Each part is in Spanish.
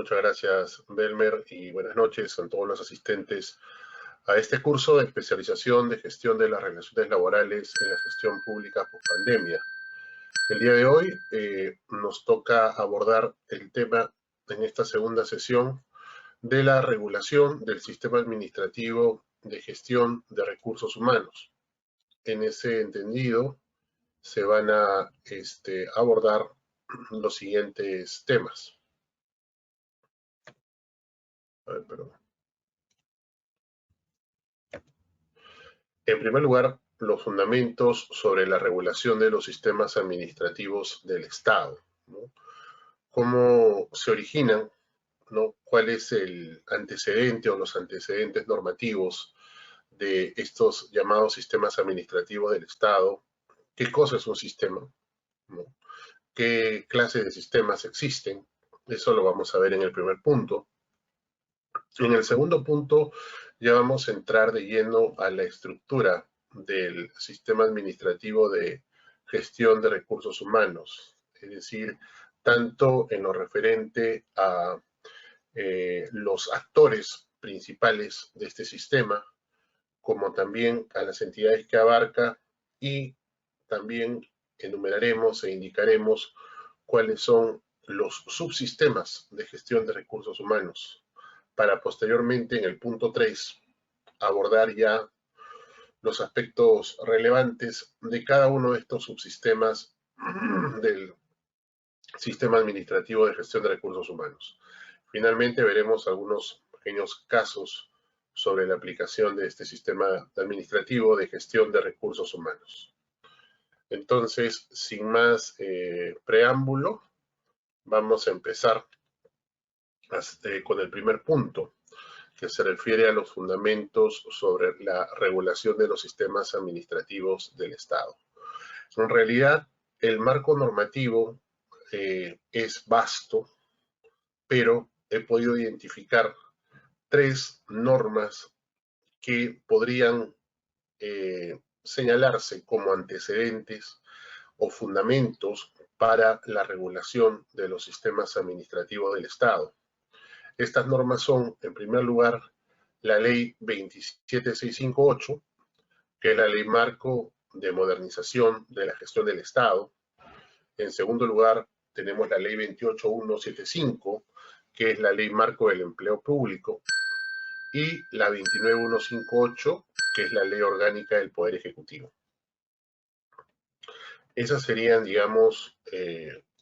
Muchas gracias, Belmer, y buenas noches a todos los asistentes a este curso de especialización de gestión de las relaciones laborales en la gestión pública post-pandemia. El día de hoy nos toca abordar el tema en esta segunda sesión de la regulación del sistema administrativo de gestión de recursos humanos. En ese entendido, se van a abordar los siguientes temas. En primer lugar, los fundamentos sobre la regulación de los sistemas administrativos del Estado, ¿no? ¿Cómo se originan? ¿No? ¿Cuál es el antecedente o los antecedentes normativos de estos llamados sistemas administrativos del Estado? ¿Qué cosa es un sistema? ¿No? ¿Qué clase de sistemas existen? Eso lo vamos a ver en el primer punto. En el segundo punto ya vamos a entrar de lleno a la estructura del sistema administrativo de gestión de recursos humanos, es decir, tanto en lo referente a los actores principales de este sistema, como también a las entidades que abarca, y también enumeraremos e indicaremos cuáles son los subsistemas de gestión de recursos humanos, para posteriormente en el punto 3 abordar ya los aspectos relevantes de cada uno de estos subsistemas del sistema administrativo de gestión de recursos humanos. Finalmente veremos algunos pequeños casos sobre la aplicación de este sistema administrativo de gestión de recursos humanos. Entonces, sin más preámbulo, vamos a empezar con el primer punto, que se refiere a los fundamentos sobre la regulación de los sistemas administrativos del Estado. En realidad, el marco normativo es vasto, pero he podido identificar tres normas que podrían señalarse como antecedentes o fundamentos para la regulación de los sistemas administrativos del Estado. Estas normas son, en primer lugar, la Ley 27658, que es la Ley Marco de Modernización de la Gestión del Estado. En segundo lugar, tenemos la Ley 28175, que es la Ley Marco del Empleo Público, y la 29158, que es la Ley Orgánica del Poder Ejecutivo. Esas serían, digamos,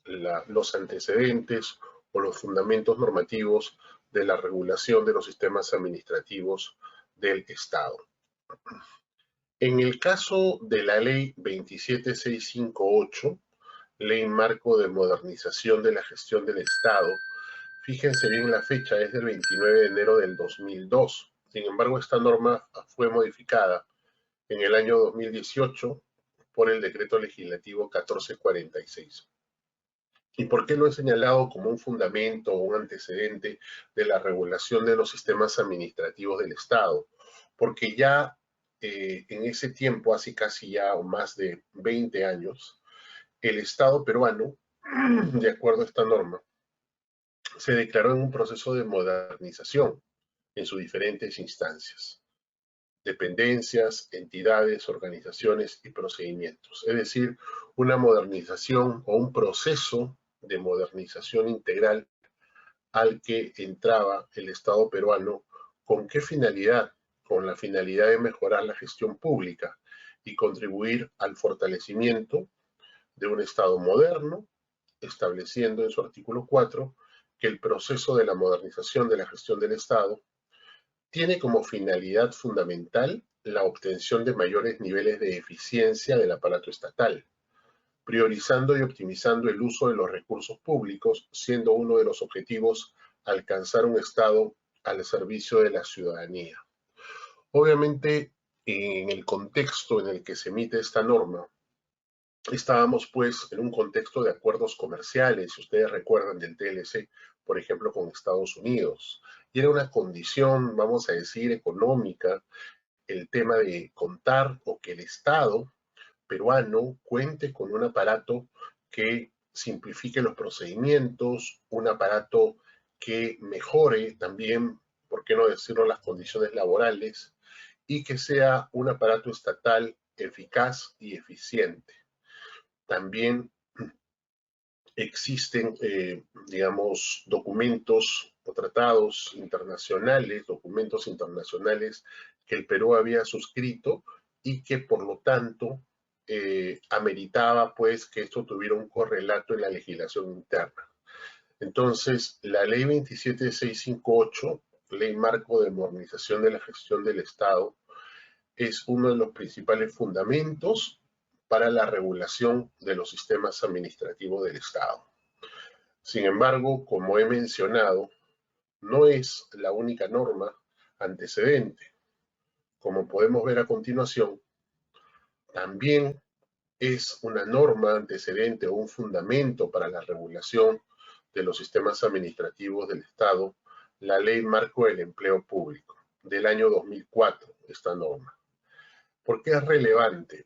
los antecedentes o los fundamentos normativos de la regulación de los sistemas administrativos del Estado. En el caso de la Ley 27658, Ley Marco de Modernización de la Gestión del Estado, fíjense bien la fecha, es del 29 de enero del 2002. Sin embargo, esta norma fue modificada en el año 2018 por el Decreto Legislativo 1446. ¿Y por qué lo he señalado como un fundamento o un antecedente de la regulación de los sistemas administrativos del Estado? Porque ya en ese tiempo, hace casi ya o más de 20 años, el Estado peruano, de acuerdo a esta norma, se declaró en un proceso de modernización en sus diferentes instancias, dependencias, entidades, organizaciones y procedimientos. Es decir, una modernización o un proceso de modernización integral al que entraba el Estado peruano. ¿Con qué finalidad? Con la finalidad de mejorar la gestión pública y contribuir al fortalecimiento de un Estado moderno, estableciendo en su artículo 4 que el proceso de la modernización de la gestión del Estado tiene como finalidad fundamental la obtención de mayores niveles de eficiencia del aparato estatal, priorizando y optimizando el uso de los recursos públicos, siendo uno de los objetivos alcanzar un Estado al servicio de la ciudadanía. Obviamente, en el contexto en el que se emite esta norma, estábamos pues en un contexto de acuerdos comerciales, si ustedes recuerdan del TLC, por ejemplo, con Estados Unidos. Y era una condición, vamos a decir, económica, el tema de contar o que el Estado peruano cuente con un aparato que simplifique los procedimientos, un aparato que mejore también, por qué no decirlo, las condiciones laborales y que sea un aparato estatal eficaz y eficiente. También existen, digamos, documentos o tratados internacionales, documentos internacionales que el Perú había suscrito y que por lo tanto ameritaba pues que esto tuviera un correlato en la legislación interna. Entonces, la ley 27658, ley marco de modernización de la gestión del Estado, es uno de los principales fundamentos para la regulación de los sistemas administrativos del Estado. Sin embargo, como he mencionado, no es la única norma antecedente. Como podemos ver a continuación, también es una norma antecedente o un fundamento para la regulación de los sistemas administrativos del Estado, la Ley Marco del Empleo Público, del año 2004, esta norma. ¿Por qué es relevante?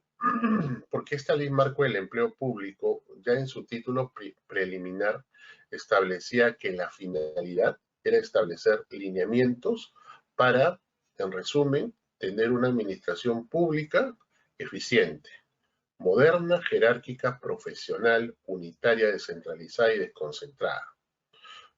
Porque esta Ley Marco del Empleo Público, ya en su título preliminar, establecía que la finalidad era establecer lineamientos para, en resumen, tener una administración pública eficiente, moderna, jerárquica, profesional, unitaria, descentralizada y desconcentrada,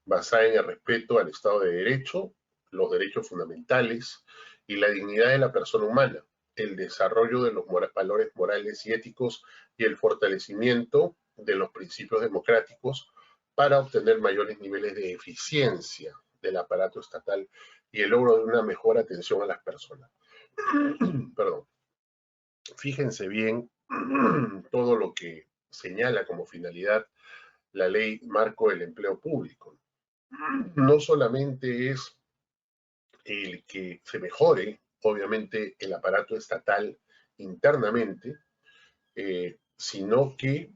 basada en el respeto al Estado de Derecho, los derechos fundamentales y la dignidad de la persona humana, el desarrollo de los valores morales y éticos y el fortalecimiento de los principios democráticos para obtener mayores niveles de eficiencia del aparato estatal y el logro de una mejor atención a las personas. Perdón. Fíjense bien todo lo que señala como finalidad la ley marco del empleo público. No solamente es el que se mejore, obviamente, el aparato estatal internamente, sino que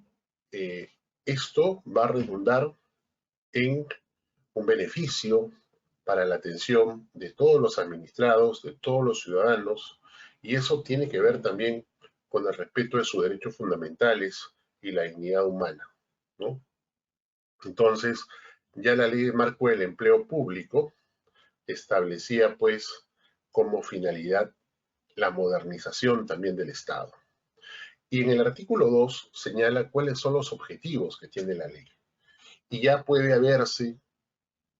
esto va a redundar en un beneficio para la atención de todos los administrados, de todos los ciudadanos, y eso tiene que ver también con el respeto de sus derechos fundamentales y la dignidad humana, ¿no? Entonces, ya la ley de marco del empleo público establecía pues como finalidad la modernización también del Estado. Y en el artículo 2 señala cuáles son los objetivos que tiene la ley. Y ya puede verse,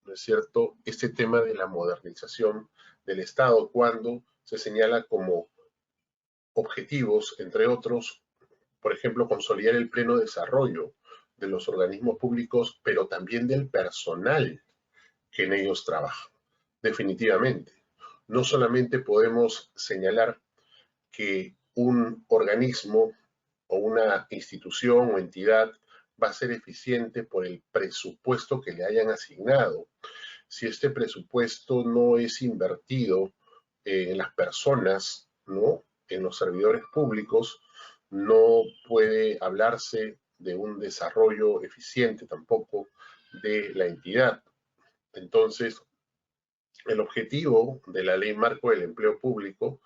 ¿no es cierto?, este tema de la modernización del Estado cuando se señala como objetivos, entre otros, por ejemplo, consolidar el pleno desarrollo de los organismos públicos, pero también del personal que en ellos trabaja. Definitivamente. No solamente podemos señalar que un organismo o una institución o entidad va a ser eficiente por el presupuesto que le hayan asignado. Si este presupuesto no es invertido en las personas, ¿no?, en los servidores públicos, no puede hablarse de un desarrollo eficiente tampoco de la entidad. Entonces, el objetivo de la Ley Marco del Empleo Público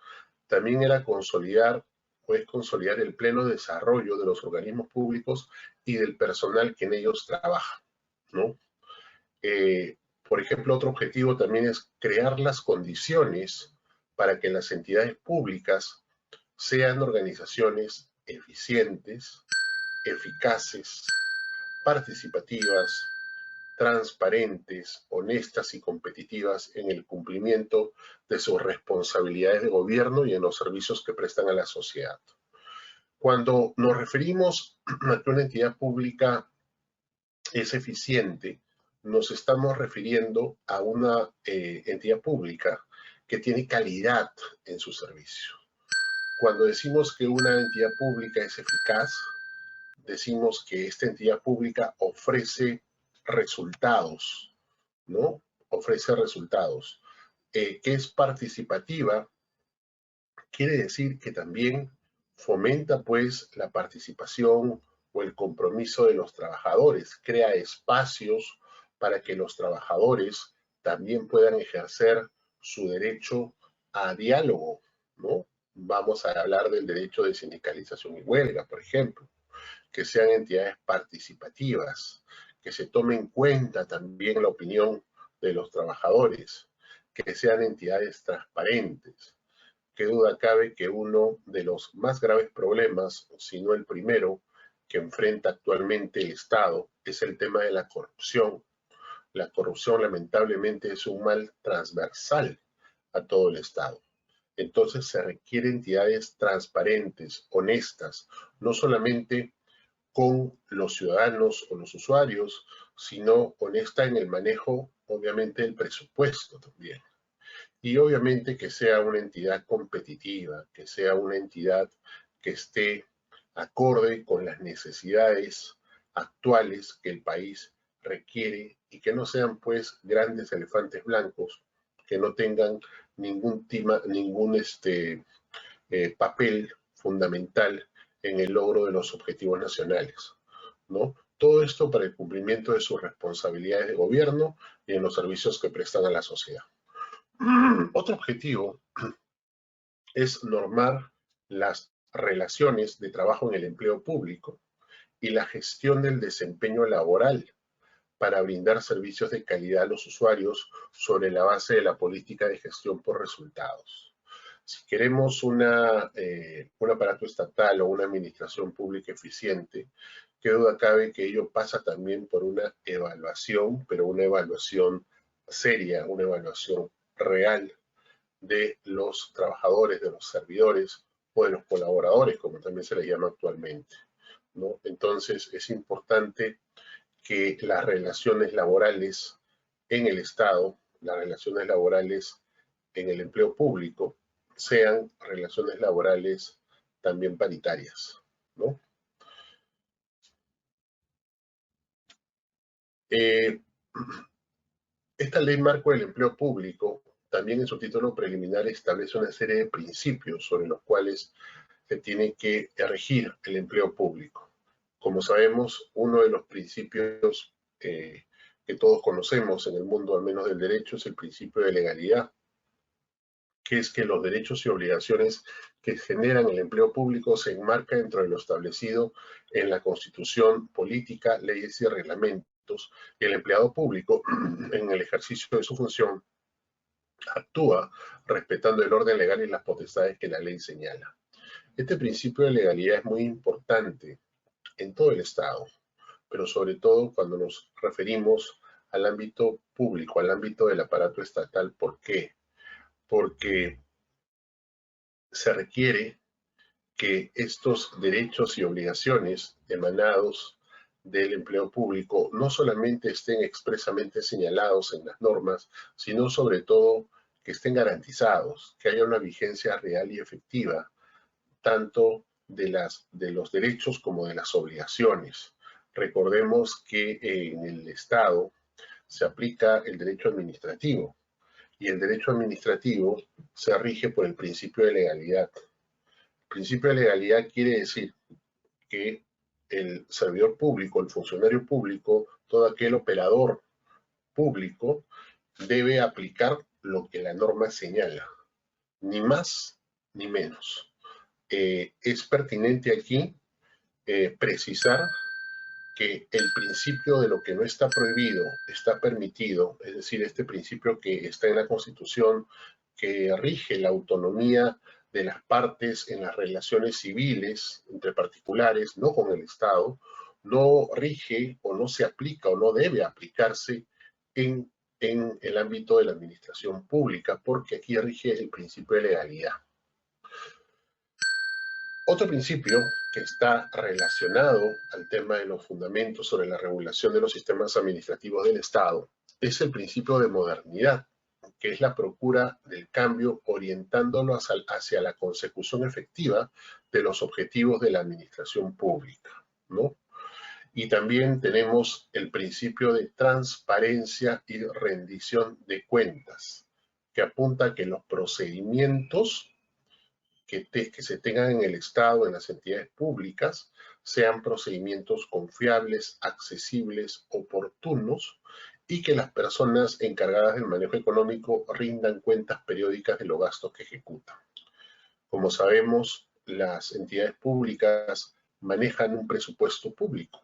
también era consolidar el pleno desarrollo de los organismos públicos y del personal que en ellos trabaja, ¿no? Por ejemplo, otro objetivo también es crear las condiciones para que las entidades públicas sean organizaciones eficientes, eficaces, participativas, transparentes, honestas y competitivas en el cumplimiento de sus responsabilidades de gobierno y en los servicios que prestan a la sociedad. Cuando nos referimos a que una entidad pública es eficiente, nos estamos refiriendo a una entidad pública que tiene calidad en su servicio. Cuando decimos que una entidad pública es eficaz, decimos que esta entidad pública ofrece resultados, ¿no? Ofrece resultados. Que es participativa, quiere decir que también fomenta pues la participación o el compromiso de los trabajadores, crea espacios para que los trabajadores también puedan ejercer su derecho a diálogo, ¿no? Vamos a hablar del derecho de sindicalización y huelga, por ejemplo, que sean entidades participativas, que se tome en cuenta también la opinión de los trabajadores, que sean entidades transparentes. Qué duda cabe que uno de los más graves problemas, si no el primero, que enfrenta actualmente el Estado es el tema de la corrupción. La corrupción lamentablemente es un mal transversal a todo el Estado. Entonces se requieren entidades transparentes, honestas, no solamente con los ciudadanos o los usuarios, sino honesta en el manejo, obviamente, del presupuesto también. Y obviamente que sea una entidad competitiva, que sea una entidad que esté acorde con las necesidades actuales que el país requiere y que no sean pues grandes elefantes blancos que no tengan ningún papel fundamental en el logro de los objetivos nacionales, ¿no? Todo esto para el cumplimiento de sus responsabilidades de gobierno y en los servicios que prestan a la sociedad. Otro objetivo es normar las relaciones de trabajo en el empleo público y la gestión del desempeño laboral para brindar servicios de calidad a los usuarios sobre la base de la política de gestión por resultados. Si queremos un aparato estatal o una administración pública eficiente, qué duda cabe que ello pasa también por una evaluación, pero una evaluación seria, una evaluación real de los trabajadores, de los servidores o de los colaboradores, como también se les llama actualmente, ¿no? Entonces es importante que las relaciones laborales en el Estado, las relaciones laborales en el empleo público, sean relaciones laborales también paritarias, ¿no? Esta ley marco del empleo público, también en su título preliminar, establece una serie de principios sobre los cuales se tiene que regir el empleo público. Como sabemos, uno de los principios que todos conocemos en el mundo, al menos del derecho, es el principio de legalidad, que es que los derechos y obligaciones que generan el empleo público se enmarcan dentro de lo establecido en la Constitución política, leyes y reglamentos, y el empleado público, en el ejercicio de su función, actúa respetando el orden legal y las potestades que la ley señala. Este principio de legalidad es muy importante en todo el Estado, pero sobre todo cuando nos referimos al ámbito público, al ámbito del aparato estatal. ¿Por qué? Porque se requiere que estos derechos y obligaciones emanados del empleo público no solamente estén expresamente señalados en las normas, sino sobre todo que estén garantizados, que haya una vigencia real y efectiva, tanto de los derechos como de las obligaciones. Recordemos que en el Estado se aplica el derecho administrativo y el derecho administrativo se rige por el principio de legalidad. El principio de legalidad quiere decir que el servidor público, el funcionario público, todo aquel operador público debe aplicar lo que la norma señala, ni más ni menos. Es pertinente aquí precisar que el principio de lo que no está prohibido está permitido, es decir, este principio que está en la Constitución, que rige la autonomía de las partes en las relaciones civiles entre particulares, no con el Estado, no rige o no se aplica o no debe aplicarse en el ámbito de la administración pública, porque aquí rige el principio de legalidad. Otro principio que está relacionado al tema de los fundamentos sobre la regulación de los sistemas administrativos del Estado es el principio de modernidad, que es la procura del cambio orientándolo hacia la consecución efectiva de los objetivos de la administración pública, ¿no? Y también tenemos el principio de transparencia y rendición de cuentas, que apunta a que los procedimientos que se tengan en el Estado, en las entidades públicas, sean procedimientos confiables, accesibles, oportunos, y que las personas encargadas del manejo económico rindan cuentas periódicas de los gastos que ejecutan. Como sabemos, las entidades públicas manejan un presupuesto público,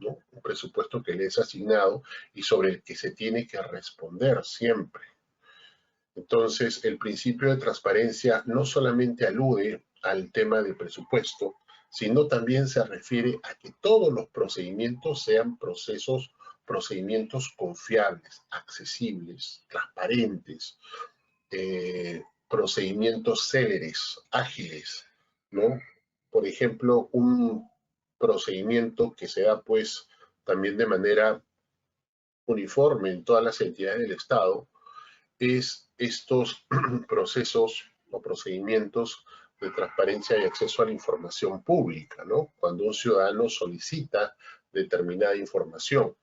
¿no? Un presupuesto que le es asignado y sobre el que se tiene que responder siempre. Entonces, el principio de transparencia no solamente alude al tema del presupuesto, sino también se refiere a que todos los procedimientos sean procedimientos confiables, accesibles, transparentes, procedimientos céleres, ágiles, ¿no? Por ejemplo, un procedimiento que se da pues también de manera uniforme en todas las entidades del Estado es estos procesos o procedimientos de transparencia y acceso a la información pública, ¿no? Cuando un ciudadano solicita determinada información.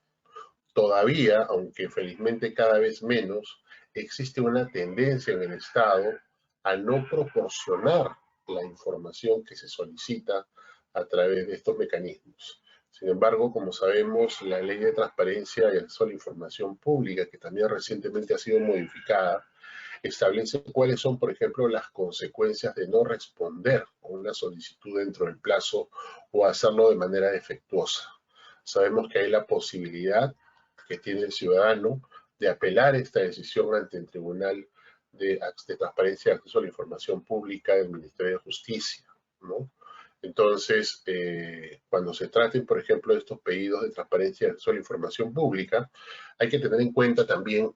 Todavía, aunque felizmente cada vez menos, existe una tendencia en el Estado a no proporcionar la información que se solicita a través de estos mecanismos. Sin embargo, como sabemos, la Ley de Transparencia y Acceso a la Información Pública, que también recientemente ha sido modificada, establece cuáles son, por ejemplo, las consecuencias de no responder a una solicitud dentro del plazo o hacerlo de manera defectuosa. Sabemos que hay la posibilidad que tiene el ciudadano de apelar esta decisión ante el Tribunal de Transparencia y Acceso a la Información Pública del Ministerio de Justicia, ¿no? Entonces, cuando se traten, por ejemplo, de estos pedidos de transparencia y acceso a la información pública, hay que tener en cuenta también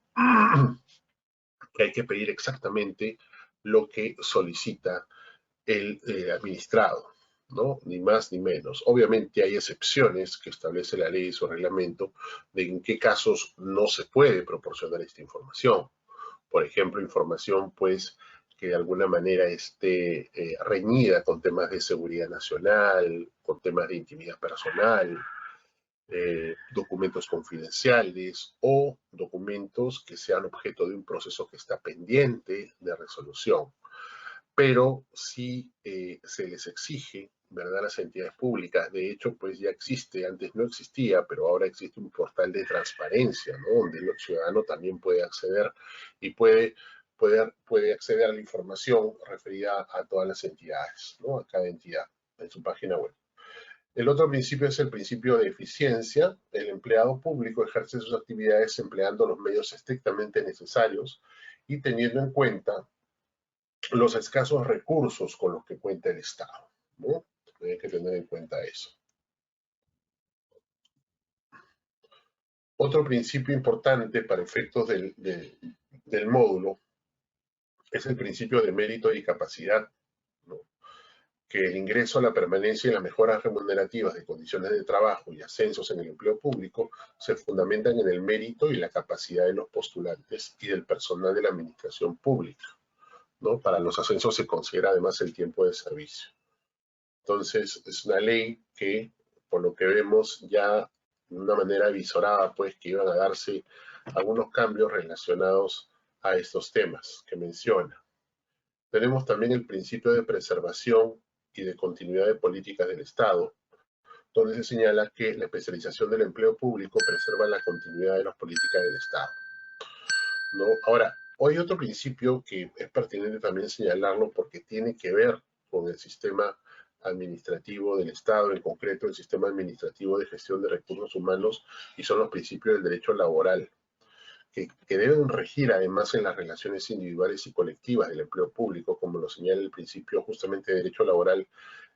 que hay que pedir exactamente lo que solicita el administrado, ¿no? Ni más ni menos. Obviamente hay excepciones que establece la ley y su reglamento de en qué casos no se puede proporcionar esta información. Por ejemplo, información pues que de alguna manera esté reñida con temas de seguridad nacional, con temas de intimidad personal, documentos confidenciales o documentos que sean objeto de un proceso que está pendiente de resolución. Pero sí se les exige, ¿verdad?, a las entidades públicas. De hecho, pues ya existe, antes no existía, pero ahora existe un portal de transparencia, ¿no?, donde el ciudadano también puede acceder y puede acceder a la información referida a todas las entidades, ¿no?, a cada entidad en su página web. El otro principio es el principio de eficiencia. El empleado público ejerce sus actividades empleando los medios estrictamente necesarios y teniendo en cuenta los escasos recursos con los que cuenta el Estado, ¿no? Hay que tener en cuenta eso. Otro principio importante para efectos del módulo es el principio de mérito y capacidad, ¿no?, que el ingreso, la permanencia y las mejoras remunerativas de condiciones de trabajo y ascensos en el empleo público se fundamentan en el mérito y la capacidad de los postulantes y del personal de la administración pública, ¿no? Para los ascensos se considera además el tiempo de servicio. Entonces, es una ley que, por lo que vemos, ya de una manera visorada, pues, que iban a darse algunos cambios relacionados a estos temas que menciona. Tenemos también el principio de preservación y de continuidad de políticas del Estado, donde se señala que la especialización del empleo público preserva la continuidad de las políticas del Estado, ¿no? Ahora, hay otro principio que es pertinente también señalarlo porque tiene que ver con el sistema administrativo del Estado, en concreto el sistema administrativo de gestión de recursos humanos, y son los principios del derecho laboral, que deben regir además en las relaciones individuales y colectivas del empleo público, como lo señala el principio justamente de derecho laboral,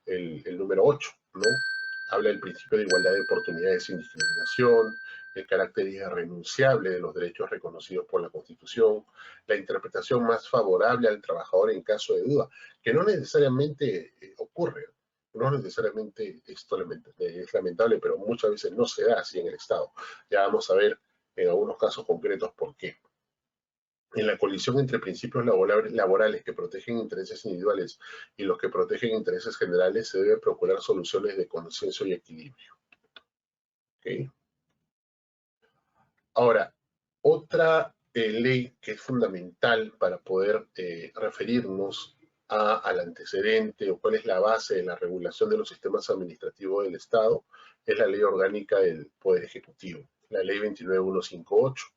el número 8, ¿no? Habla del principio de igualdad de oportunidades sin discriminación, el carácter irrenunciable de los derechos reconocidos por la Constitución, la interpretación más favorable al trabajador en caso de duda, que no necesariamente ocurre, no necesariamente es lamentable, pero muchas veces no se da así en el Estado. Ya vamos a ver en algunos casos concretos por qué. En la colisión entre principios laborales que protegen intereses individuales y los que protegen intereses generales se debe procurar soluciones de consenso y equilibrio. ¿Okay? Ahora, otra ley que es fundamental para poder referirnos al antecedente o cuál es la base de la regulación de los sistemas administrativos del Estado es la Ley Orgánica del Poder Ejecutivo, la Ley 29158.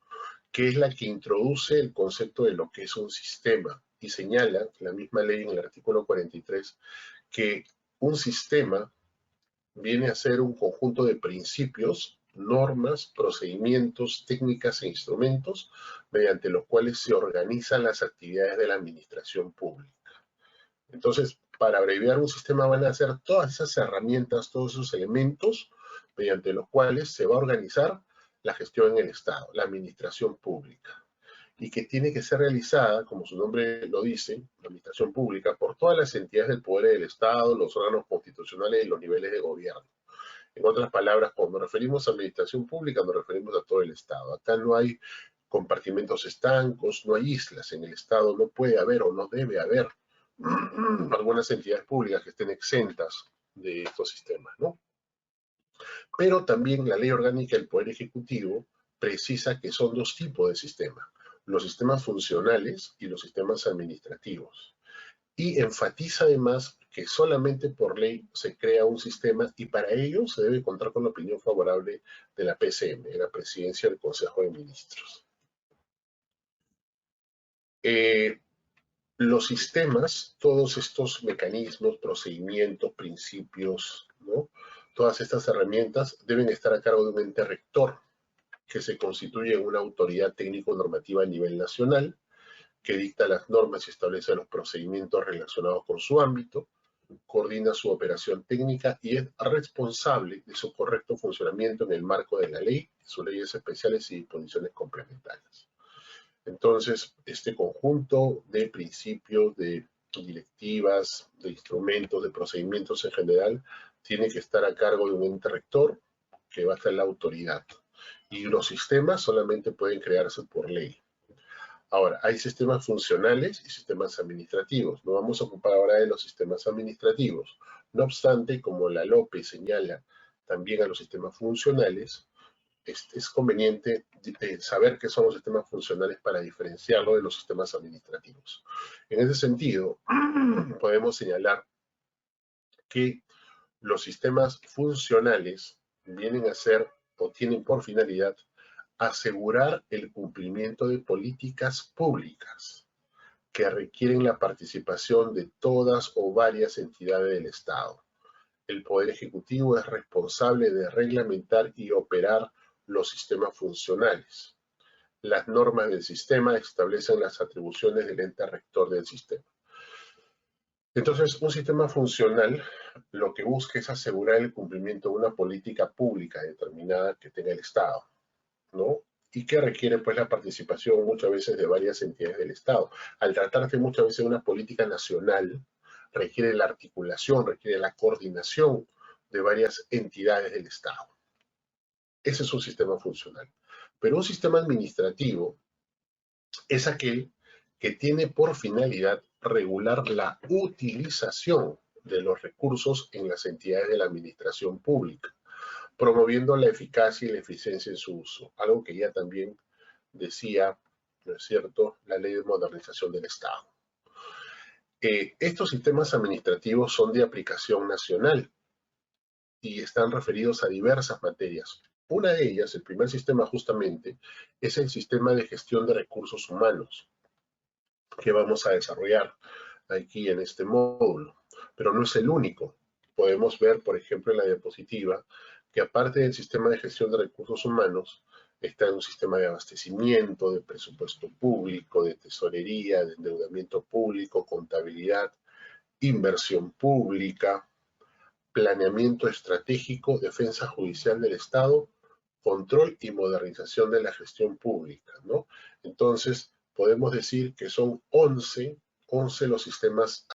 Que es la que introduce el concepto de lo que es un sistema y señala la misma ley en el artículo 43 que un sistema viene a ser un conjunto de principios, normas, procedimientos, técnicas e instrumentos mediante los cuales se organizan las actividades de la administración pública. Entonces, para abreviar un sistema van a ser todas esas herramientas, todos esos elementos mediante los cuales se va a organizar la gestión en el Estado, la administración pública, y que tiene que ser realizada, como su nombre lo dice, la administración pública, por todas las entidades del poder del Estado, los órganos constitucionales y los niveles de gobierno. En otras palabras, cuando nos referimos a administración pública, nos referimos a todo el Estado. Acá no hay compartimentos estancos, no hay islas. En el Estado no puede haber o no debe haber algunas entidades públicas que estén exentas de estos sistemas, ¿no? Pero también la Ley Orgánica del Poder Ejecutivo precisa que son dos tipos de sistemas, los sistemas funcionales y los sistemas administrativos. Y enfatiza además que solamente por ley se crea un sistema y para ello se debe contar con la opinión favorable de la PCM, de la Presidencia del Consejo de Ministros. Los sistemas, todos estos mecanismos, procedimientos, principios, ¿no? Todas estas herramientas deben estar a cargo de un ente rector que se constituye en una autoridad técnico-normativa a nivel nacional, que dicta las normas y establece los procedimientos relacionados con su ámbito, coordina su operación técnica y es responsable de su correcto funcionamiento en el marco de la ley, sus leyes especiales y disposiciones complementarias. Entonces, este conjunto de principios, de directivas, de instrumentos, de procedimientos en general, tiene que estar a cargo de un ente rector que va a ser la autoridad. Y los sistemas solamente pueden crearse por ley. Ahora, hay sistemas funcionales y sistemas administrativos. Nos vamos a ocupar ahora de los sistemas administrativos. No obstante, como la LOPE señala también a los sistemas funcionales, es conveniente saber qué son los sistemas funcionales para diferenciarlo de los sistemas administrativos. En ese sentido, podemos señalar que los sistemas funcionales vienen a ser o tienen por finalidad asegurar el cumplimiento de políticas públicas que requieren la participación de todas o varias entidades del Estado. El Poder Ejecutivo es responsable de reglamentar y operar los sistemas funcionales. Las normas del sistema establecen las atribuciones del ente rector del sistema. Entonces, un sistema funcional lo que busca es asegurar el cumplimiento de una política pública determinada que tenga el Estado, ¿no? Y que requiere pues la participación muchas veces de varias entidades del Estado. Al tratarse muchas veces de una política nacional, requiere la articulación, requiere la coordinación de varias entidades del Estado. Ese es un sistema funcional. Pero un sistema administrativo es aquel que tiene por finalidad regular la utilización de los recursos en las entidades de la administración pública, promoviendo la eficacia y la eficiencia en su uso, algo que ya también decía, ¿no es cierto?, la Ley de Modernización del Estado. Estos sistemas administrativos son de aplicación nacional y están referidos a diversas materias. Una de ellas, el primer sistema justamente, es el sistema de gestión de recursos humanos que vamos a desarrollar aquí en este módulo, pero no es el único. Podemos ver, por ejemplo, en la diapositiva, que aparte del sistema de gestión de recursos humanos, está un sistema de abastecimiento, de presupuesto público, de tesorería, de endeudamiento público, contabilidad, inversión pública, planeamiento estratégico, defensa judicial del Estado, control y modernización de la gestión pública, ¿no? Entonces, podemos decir que son 11 los sistemas